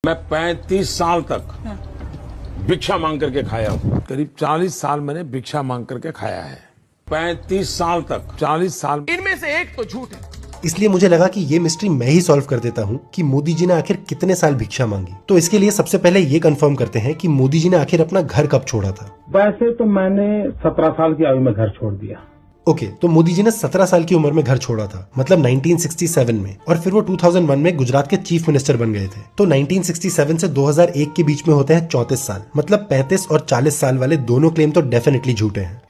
मैं 35 साल तक भिक्षा मांग करके खाया हूँ। करीब 40 साल मैंने भिक्षा मांग करके खाया है। 35 साल तक, 40 साल। इनमें से एक तो झूठ है। इसलिए मुझे लगा कि ये मिस्ट्री मैं ही सॉल्व कर देता हूँ कि मोदी जी ने आखिर कितने साल भिक्षा मांगी। तो इसके लिए सबसे पहले ये कंफर्म करते हैं कि मोदी जी ने आखिर अपना घर कब छोड़ा था। वैसे तो मैंने 17 साल की आयु में घर छोड़ दिया। ओके, तो मोदी जी ने 17 साल की उम्र में घर छोड़ा था, मतलब 1967 में, और फिर वो 2001 में गुजरात के चीफ मिनिस्टर बन गए थे। तो 1967 से 2001 के बीच में होते हैं 34 साल, मतलब 35 और 40 साल वाले दोनों क्लेम तो डेफिनेटली झूठे हैं।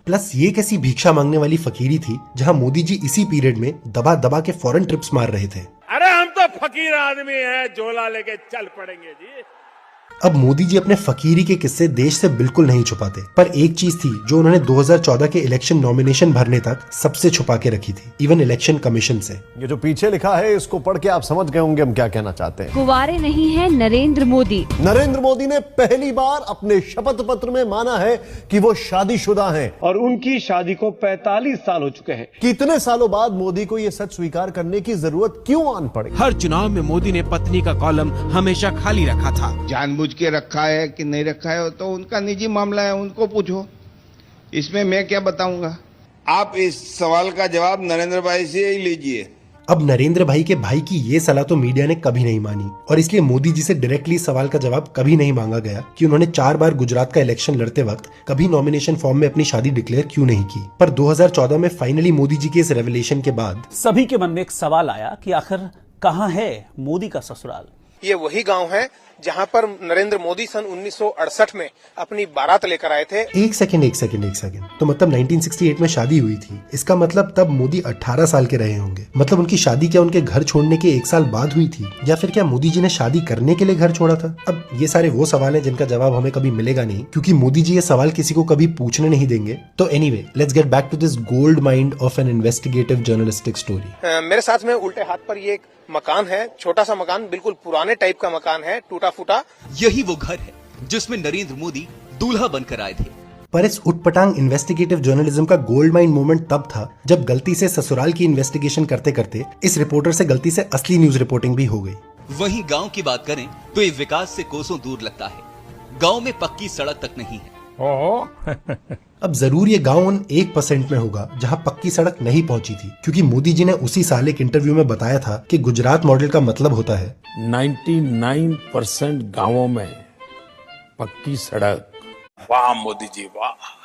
प्लस ये कैसी भिक्षा मांगने वाली फकीरी थी जहां मोदी जी इसी पीरियड में दबा दबा के फॉरेन ट्रिप्स मार रहे थे। अरे हम तो फकीर आदमी हैं, झोला लेके चल पड़ेंगे जी। अब मोदी जी अपने फकीरी के किस्से देश से बिल्कुल नहीं छुपाते, पर एक चीज थी जो उन्होंने 2014 के इलेक्शन नॉमिनेशन भरने तक सबसे छुपा के रखी थी, इवन इलेक्शन कमीशन से। ये जो पीछे लिखा है इसको पढ़ के आप समझ गए होंगे हम क्या कहना चाहते हैं। कुंवारे नहीं है नरेंद्र मोदी। नरेंद्र मोदी ने पहली बार अपने शपथ पत्र में माना है कि वो शादीशुदा हैं और उनकी शादी को 45 साल हो चुके हैं। कितने सालों बाद मोदी को ये सच स्वीकार करने की जरूरत क्यों आन पड़ी? हर चुनाव में मोदी ने पत्नी का कॉलम हमेशा खाली रखा था। जानबूझ के रखा है कि नहीं रखा है तो उनका निजी मामला है, उनको पूछो। इसमें मैं क्या बताऊंगा। आप इस सवाल का जवाब नरेंद्र भाई से ही लीजिए। अब नरेंद्र भाई के भाई की ये सलाह तो मीडिया ने कभी नहीं मानी, और इसलिए मोदी जी से डायरेक्टली सवाल का जवाब कभी नहीं मांगा गया कि उन्होंने 4 बार गुजरात का इलेक्शन लड़ते वक्त कभी नॉमिनेशन फॉर्म में अपनी शादी डिक्लेयर क्यों नहीं की। पर 2014 में फाइनली मोदी जी के इस रेवलेशन के बाद सभी के मन में एक सवाल आया कि आखिर कहां है मोदी का ससुराल। ये वही गांव है जहां पर नरेंद्र मोदी सन 1968 में अपनी बारात लेकर आए थे। एक सेकंड। तो मतलब 1968 में शादी हुई थी, इसका मतलब तब मोदी 18 साल के रहे होंगे। मतलब उनकी शादी क्या उनके घर छोड़ने के 1 साल बाद हुई थी, या फिर क्या मोदी जी ने शादी करने के लिए घर छोड़ा था? अब ये सारे वो सवाल हैं जिनका जवाब हमें कभी मिलेगा नहीं, क्योंकि मोदी जी ये सवाल किसी को कभी पूछने नहीं देंगे। तो anyway, let's get back to this gold mind of an investigative journalistic story. मेरे साथ में उल्टे हाथ पर ये एक मकान है, छोटा सा मकान, बिल्कुल पुराने टाइप का मकान है, टूटा फूटा। यही वो घर है जिसमें नरेंद्र मोदी दूल्हा बनकर आए थे। पर इस उटपटांग इन्वेस्टिगेटिव जर्नलिज्म का गोल्ड माइन मोमेंट तब था जब गलती से ससुराल की इन्वेस्टिगेशन करते करते इस रिपोर्टर से गलती से असली न्यूज रिपोर्टिंग भी हो गई। वहीं गांव की बात करें तो ये विकास से कोसों दूर लगता है। गांव में पक्की सड़क तक नहीं है। अब जरूर ये गांव उन 1% में होगा जहां पक्की सड़क नहीं पहुंची थी, क्योंकि मोदी जी ने उसी साल एक इंटरव्यू में बताया था कि गुजरात मॉडल का मतलब होता है 99% गांवों में पक्की सड़क। वाह मोदी जी वाह।